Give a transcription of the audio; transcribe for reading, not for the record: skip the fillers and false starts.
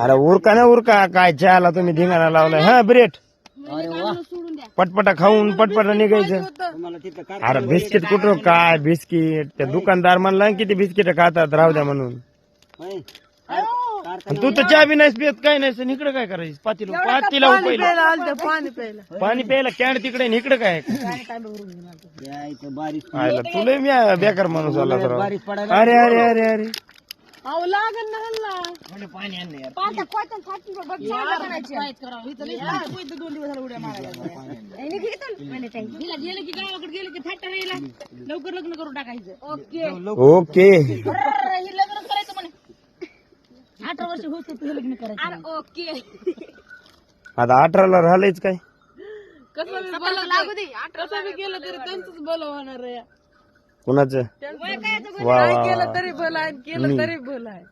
अरे उरका ना उरका, काय चहाला तुम्ही धिंगाणा लावलाय. हा ब्रेड पटपटा खाऊन पटपटा निघायचं. अरे बिस्किट कुठं काय बिस्किट, त्या दुकानदार म्हणला किती बिस्किट खातात राहू द्या म्हणून. तू तर चहा बी नाहीस पित, काय नाही. इकडे काय करायचं, पातीला पाणी प्यायला कॅन्ड तिकडे, इकडे काय तुला मी बेकार माणूस आला तर. अरे अरे अरे अरे लवकर लग्न करून टाकायचं. ओके ओके 18 वर्ष होत लग्न करायचं. ओके आता 18ला राहिलंच काय. कसं लागू दे, 18 बी केलं तरी त्यांचंच भलं होणार आहे. कुणाचं वय काय वा वा केलं तरी भलं आहे, केलं तरी भलं आहे.